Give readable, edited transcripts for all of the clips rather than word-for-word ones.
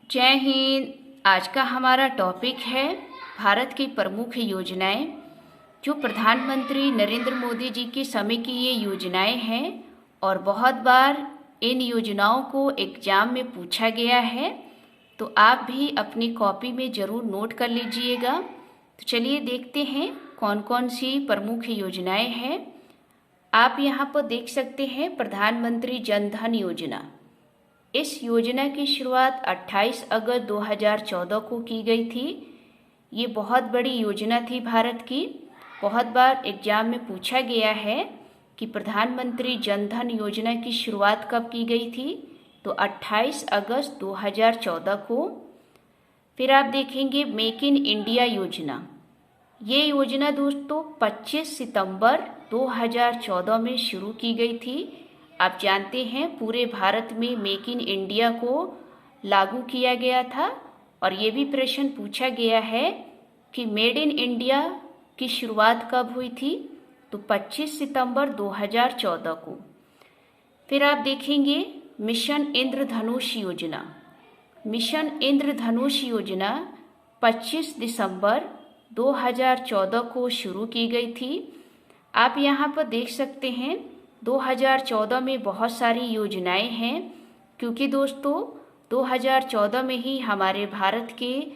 जय हिंद। आज का हमारा टॉपिक है भारत की प्रमुख योजनाएं। जो प्रधानमंत्री नरेंद्र मोदी जी के समय की ये योजनाएं हैं और बहुत बार इन योजनाओं को एग्जाम में पूछा गया है, तो आप भी अपनी कॉपी में ज़रूर नोट कर लीजिएगा। तो चलिए देखते हैं कौन कौन सी प्रमुख योजनाएं हैं। आप यहाँ पर देख सकते हैं प्रधानमंत्री जन धन योजना। इस योजना की शुरुआत 28 अगस्त 2014 को की गई थी। ये बहुत बड़ी योजना थी भारत की। बहुत बार एग्जाम में पूछा गया है कि प्रधानमंत्री जन धन योजना की शुरुआत कब की गई थी, तो 28 अगस्त 2014 को। फिर आप देखेंगे मेक इन इंडिया योजना। ये योजना दोस्तों 25 सितंबर 2014 में शुरू की गई थी। आप जानते हैं पूरे भारत में मेक इन इंडिया को लागू किया गया था और ये भी प्रश्न पूछा गया है कि मेड इन इंडिया की शुरुआत कब हुई थी, तो 25 सितंबर 2014 को। फिर आप देखेंगे मिशन इंद्रधनुष योजना। मिशन इंद्रधनुष योजना 25 दिसंबर 2014 को शुरू की गई थी। आप यहाँ पर देख सकते हैं 2014 में बहुत सारी योजनाएं हैं, क्योंकि दोस्तों 2014 में ही हमारे भारत के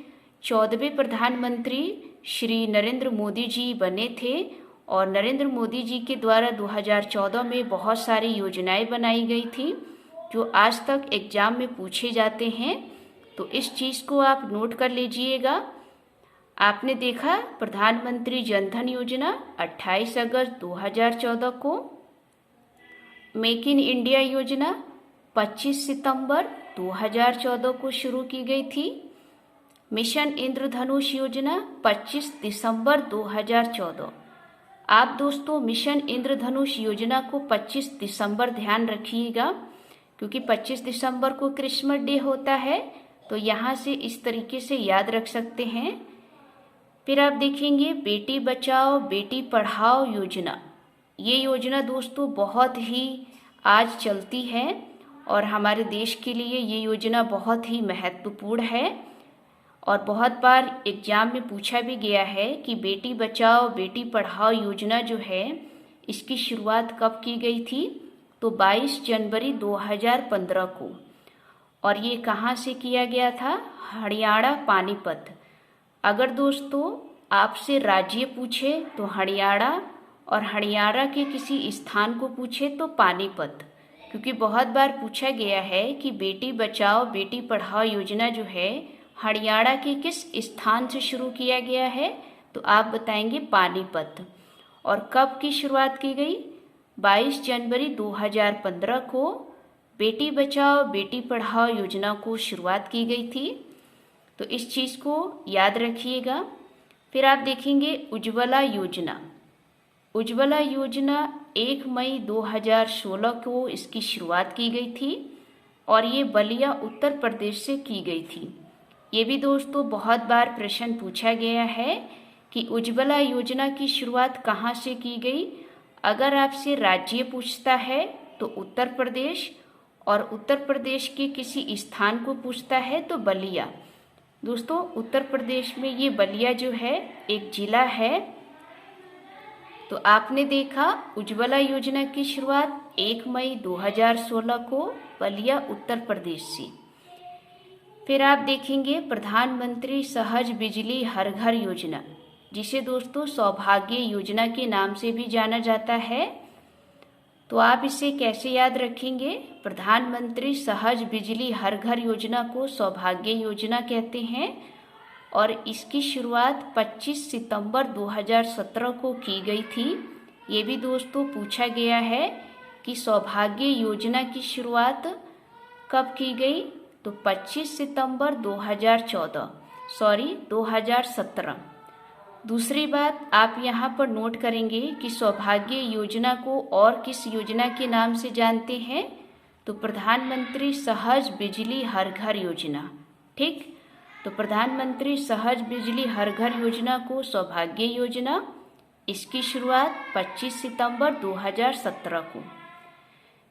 14वें प्रधानमंत्री श्री नरेंद्र मोदी जी बने थे और नरेंद्र मोदी जी के द्वारा 2014 में बहुत सारी योजनाएं बनाई गई थी जो आज तक एग्जाम में पूछे जाते हैं। तो इस चीज़ को आप नोट कर लीजिएगा। आपने देखा प्रधानमंत्री जन धन योजना 28 अगस्त 2014 को, मेक इन इंडिया योजना 25 सितंबर 2014 को शुरू की गई थी। मिशन इंद्रधनुष योजना 25 दिसंबर 2014। आप दोस्तों मिशन इंद्रधनुष योजना को 25 दिसंबर ध्यान रखिएगा, क्योंकि 25 दिसंबर को क्रिसमस डे होता है, तो यहाँ से इस तरीके से याद रख सकते हैं। फिर आप देखेंगे बेटी बचाओ बेटी पढ़ाओ योजना। ये योजना दोस्तों बहुत ही आज चलती है और हमारे देश के लिए ये योजना बहुत ही महत्वपूर्ण है और बहुत बार एग्जाम में पूछा भी गया है कि बेटी बचाओ बेटी पढ़ाओ योजना जो है इसकी शुरुआत कब की गई थी, तो 22 जनवरी 2015 को। और ये कहाँ से किया गया था? हरियाणा पानीपत। अगर दोस्तों आपसे राज्य पूछे तो हरियाणा और हरियाणा के किसी स्थान को पूछे तो पानीपत, क्योंकि बहुत बार पूछा गया है कि बेटी बचाओ बेटी पढ़ाओ योजना जो है हरियाणा के किस स्थान से शुरू किया गया है, तो आप बताएंगे पानीपत। और कब की शुरुआत की गई? 22 जनवरी 2015 को बेटी बचाओ बेटी पढ़ाओ योजना को शुरुआत की गई थी। तो इस चीज़ को याद रखिएगा। फिर आप देखेंगे उज्ज्वला योजना। उज्ज्वला योजना 1 मई 2016 को इसकी शुरुआत की गई थी और ये बलिया उत्तर प्रदेश से की गई थी। ये भी दोस्तों बहुत बार प्रश्न पूछा गया है कि उज्ज्वला योजना की शुरुआत कहाँ से की गई। अगर आपसे राज्य पूछता है तो उत्तर प्रदेश, और उत्तर प्रदेश के किसी स्थान को पूछता है तो बलिया। दोस्तों उत्तर प्रदेश में ये बलिया जो है एक जिला है। तो आपने देखा उज्ज्वला योजना की शुरुआत 1 मई 2016 को बलिया उत्तर प्रदेश से। फिर आप देखेंगे प्रधानमंत्री सहज बिजली हर घर योजना, जिसे दोस्तों सौभाग्य योजना के नाम से भी जाना जाता है। तो आप इसे कैसे याद रखेंगे? प्रधानमंत्री सहज बिजली हर घर योजना को सौभाग्य योजना कहते हैं और इसकी शुरुआत 25 सितंबर 2017 को की गई थी। ये भी दोस्तों पूछा गया है कि सौभाग्य योजना की शुरुआत कब की गई, तो 25 सितंबर 2017। दूसरी बात आप यहाँ पर नोट करेंगे कि सौभाग्य योजना को और किस योजना के नाम से जानते हैं, तो प्रधानमंत्री सहज बिजली हर घर योजना। ठीक, तो प्रधानमंत्री सहज बिजली हर घर योजना को सौभाग्य योजना, इसकी शुरुआत 25 सितंबर 2017 को।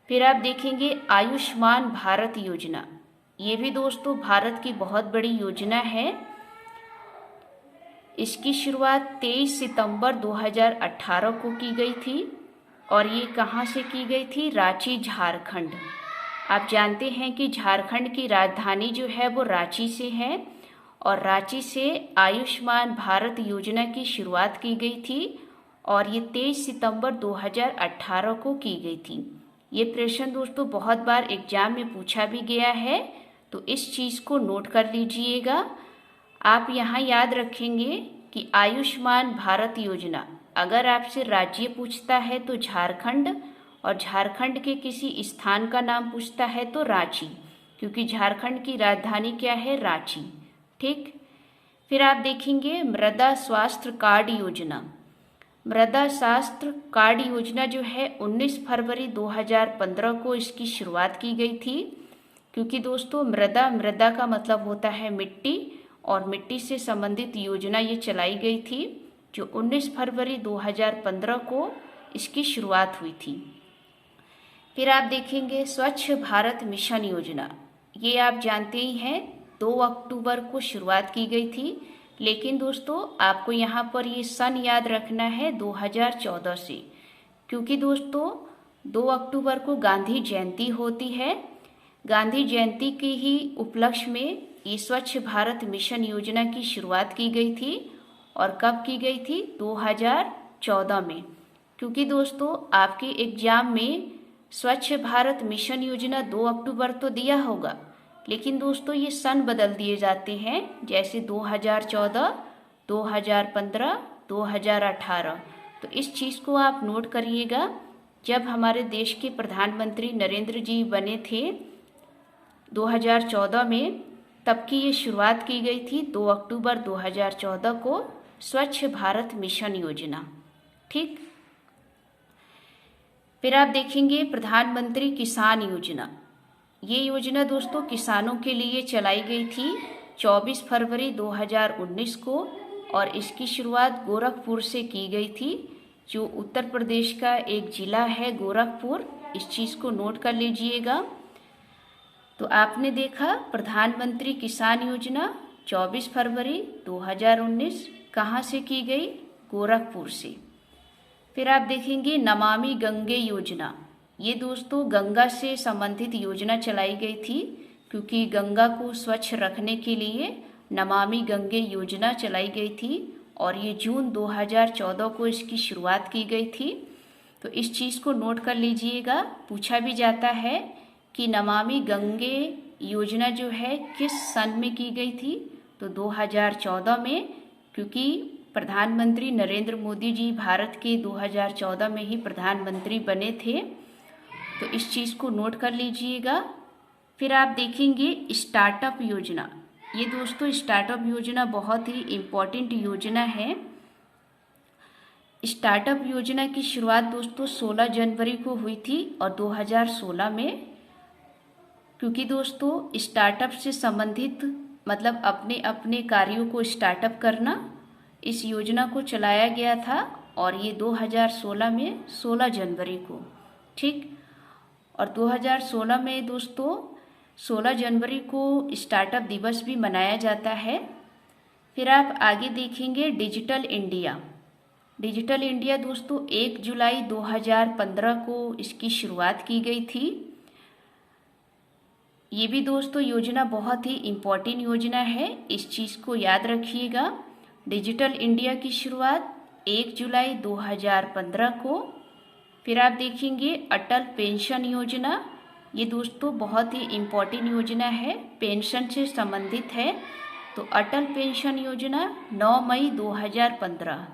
फिर आप देखेंगे आयुष्मान भारत योजना। ये भी दोस्तों भारत की बहुत बड़ी योजना है। इसकी शुरुआत 23 सितंबर 2018 को की गई थी और ये कहाँ से की गई थी? रांची, झारखंड। आप जानते हैं कि झारखंड की राजधानी जो है वो रांची से है और रांची से आयुष्मान भारत योजना की शुरुआत की गई थी और ये 23 सितंबर 2018 को की गई थी। ये प्रश्न दोस्तों बहुत बार एग्जाम में पूछा भी गया है, तो इस चीज़ को नोट कर लीजिएगा। आप यहाँ याद रखेंगे कि आयुष्मान भारत योजना, अगर आपसे राज्य पूछता है तो झारखंड, और झारखंड के किसी स्थान का नाम पूछता है तो रांची, क्योंकि झारखंड की राजधानी क्या है? रांची। ठीक। फिर आप देखेंगे मृदा स्वास्थ्य कार्ड योजना। मृदा स्वास्थ्य कार्ड योजना जो है 19 फरवरी 2015 को इसकी शुरुआत की गई थी, क्योंकि दोस्तों मृदा का मतलब होता है मिट्टी, और मिट्टी से संबंधित योजना ये चलाई गई थी, जो 19 फरवरी 2015 को इसकी शुरुआत हुई थी। फिर आप देखेंगे स्वच्छ भारत मिशन योजना। ये आप जानते ही हैं 2 अक्टूबर को शुरुआत की गई थी, लेकिन दोस्तों आपको यहाँ पर ये सन याद रखना है 2014 से, क्योंकि दोस्तों 2 अक्टूबर को गांधी जयंती होती है। गांधी जयंती के ही उपलक्ष्य में ये स्वच्छ भारत मिशन योजना की शुरुआत की गई थी। और कब की गई थी? 2014 में। क्योंकि दोस्तों आपके एग्जाम में स्वच्छ भारत मिशन योजना 2 अक्टूबर तो दिया होगा, लेकिन दोस्तों ये सन बदल दिए जाते हैं, जैसे 2014, 2015, 2018। तो इस चीज़ को आप नोट करिएगा। जब हमारे देश के प्रधानमंत्री नरेंद्र जी बने थे 2014 में, तब की ये शुरुआत की गई थी 2 अक्टूबर 2014 को स्वच्छ भारत मिशन योजना। ठीक। फिर आप देखेंगे प्रधानमंत्री किसान योजना। ये योजना दोस्तों किसानों के लिए चलाई गई थी 24 फरवरी 2019 को, और इसकी शुरुआत गोरखपुर से की गई थी, जो उत्तर प्रदेश का एक जिला है गोरखपुर। इस चीज़ को नोट कर लीजिएगा। तो आपने देखा प्रधानमंत्री किसान योजना 24 फरवरी 2019 कहाँ से की गई? गोरखपुर से। फिर आप देखेंगे नमामि गंगे योजना। ये दोस्तों गंगा से संबंधित योजना चलाई गई थी, क्योंकि गंगा को स्वच्छ रखने के लिए नमामि गंगे योजना चलाई गई थी और ये जून 2014 को इसकी शुरुआत की गई थी। तो इस चीज़ को नोट कर लीजिएगा। पूछा भी जाता है कि नमामि गंगे योजना जो है किस सन में की गई थी? तो 2014 में, क्योंकि प्रधानमंत्री नरेंद्र मोदी जी भारत के 2014 में ही प्रधानमंत्री बने थे। तो इस चीज़ को नोट कर लीजिएगा। फिर आप देखेंगे स्टार्टअप योजना। ये दोस्तों स्टार्टअप योजना बहुत ही इम्पॉर्टेंट योजना है। स्टार्टअप योजना की शुरुआत दोस्तों 16 जनवरी को हुई थी और 2016 में, क्योंकि दोस्तों स्टार्टअप से संबंधित मतलब अपने अपने कार्यों को स्टार्टअप करना, इस योजना को चलाया गया था और ये 2016 में 16 जनवरी को। ठीक। और 2016 में दोस्तों 16 जनवरी को स्टार्टअप दिवस भी मनाया जाता है। फिर आप आगे देखेंगे डिजिटल इंडिया। डिजिटल इंडिया दोस्तों 1 जुलाई 2015 को इसकी शुरुआत की गई थी। ये भी दोस्तों योजना बहुत ही इम्पोर्टेंट योजना है, इस चीज़ को याद रखिएगा। डिजिटल इंडिया की शुरुआत 1 जुलाई 2015 को। फिर आप देखेंगे अटल पेंशन योजना। ये दोस्तों बहुत ही इम्पोर्टेंट योजना है, पेंशन से संबंधित है। तो अटल पेंशन योजना 9 मई 2015,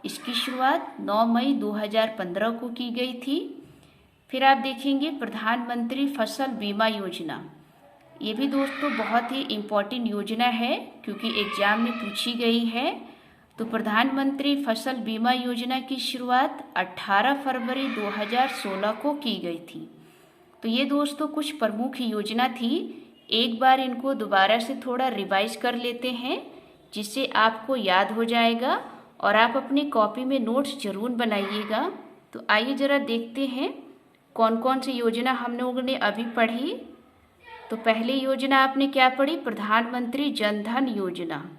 इसकी शुरुआत 9 मई 2015 को की गई थी। फिर आप देखेंगे प्रधानमंत्री फसल बीमा योजना। ये भी दोस्तों बहुत ही इम्पोर्टेंट योजना है, क्योंकि एग्जाम में पूछी गई है। तो प्रधानमंत्री फसल बीमा योजना की शुरुआत 18 फरवरी 2016 को की गई थी। तो ये दोस्तों कुछ प्रमुख योजना थी। एक बार इनको दोबारा से थोड़ा रिवाइज कर लेते हैं, जिससे आपको याद हो जाएगा और आप अपनी कॉपी में नोट्स जरूर बनाइएगा। तो आइए ज़रा देखते हैं कौन कौन सी योजना हम लोगों ने अभी पढ़ी। तो पहली योजना आपने क्या पढ़ी? प्रधानमंत्री जन धन योजना।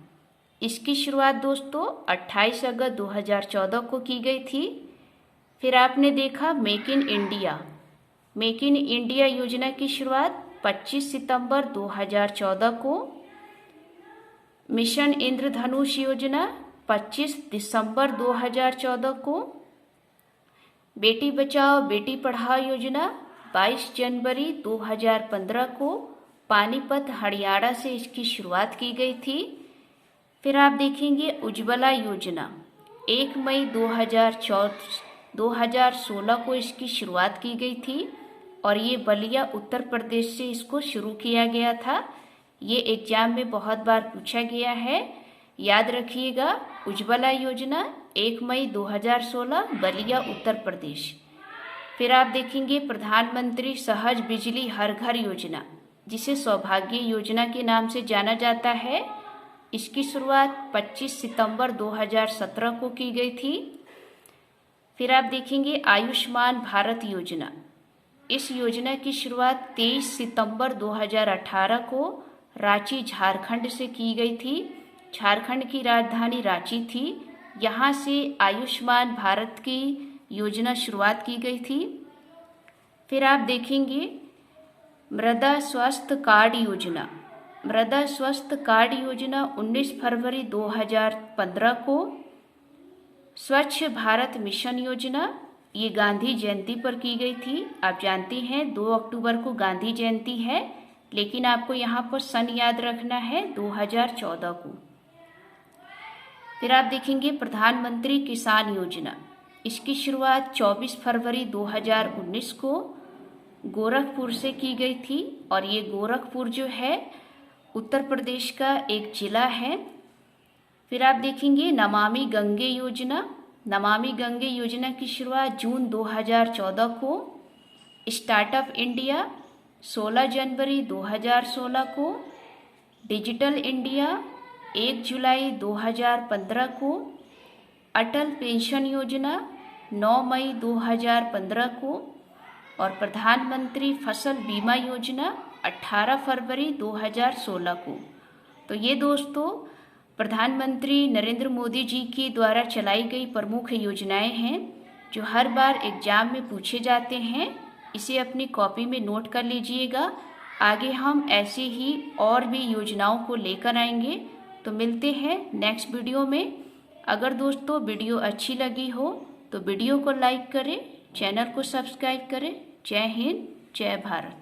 इसकी शुरुआत दोस्तों 28 अगस्त 2014 को की गई थी। फिर आपने देखा make in India. Make in India योजना की शुरुआत 25 सितंबर 2014 को। मिशन इंद्रधनुष योजना 25 दिसंबर 2014 को। बेटी बचाओ बेटी पढ़ाओ योजना 22 जनवरी 2015 को पानीपत हरियाणा से इसकी शुरुआत की गई थी। फिर आप देखेंगे उज्ज्वला योजना 1 मई 2016 को इसकी शुरुआत की गई थी और ये बलिया उत्तर प्रदेश से इसको शुरू किया गया था। ये एग्जाम में बहुत बार पूछा गया है, याद रखिएगा। उज्ज्वला योजना 1 मई 2016 बलिया उत्तर प्रदेश। फिर आप देखेंगे प्रधानमंत्री सहज बिजली हर घर योजना, जिसे सौभाग्य योजना के नाम से जाना जाता है। इसकी शुरुआत 25 सितंबर 2017 को की गई थी। फिर आप देखेंगे आयुष्मान भारत योजना। इस योजना की शुरुआत 23 सितंबर 2018 को रांची झारखंड से की गई थी। झारखंड की राजधानी रांची थी। यहाँ से आयुष्मान भारत की योजना शुरुआत की गई थी। फिर आप देखेंगे मृदा स्वास्थ्य कार्ड योजना। मृदा स्वास्थ्य कार्ड योजना 19 फरवरी 2015 को। स्वच्छ भारत मिशन योजना, ये गांधी जयंती पर की गई थी। आप जानते हैं 2 अक्टूबर को गांधी जयंती है, लेकिन आपको यहाँ पर सन याद रखना है 2014 को। फिर आप देखेंगे प्रधानमंत्री किसान योजना। इसकी शुरुआत 24 फरवरी 2019 को गोरखपुर से की गई थी और ये गोरखपुर जो है उत्तर प्रदेश का एक जिला है। फिर आप देखेंगे नमामि गंगे योजना। नमामि गंगे योजना की शुरुआत जून 2014 को। स्टार्टअप इंडिया 16 जनवरी 2016 को। डिजिटल इंडिया 1 जुलाई 2015 को। अटल पेंशन योजना 9 मई 2015 को और प्रधानमंत्री फसल बीमा योजना 18 फरवरी 2016 को। तो ये दोस्तों प्रधानमंत्री नरेंद्र मोदी जी की द्वारा चलाई गई प्रमुख योजनाएं हैं जो हर बार एग्जाम में पूछे जाते हैं। इसे अपनी कॉपी में नोट कर लीजिएगा। आगे हम ऐसे ही और भी योजनाओं को लेकर आएंगे। तो मिलते हैं नेक्स्ट वीडियो में। अगर दोस्तों वीडियो अच्छी लगी हो तो वीडियो को लाइक करें, चैनल को सब्सक्राइब करें। जय हिंद, जय भारत।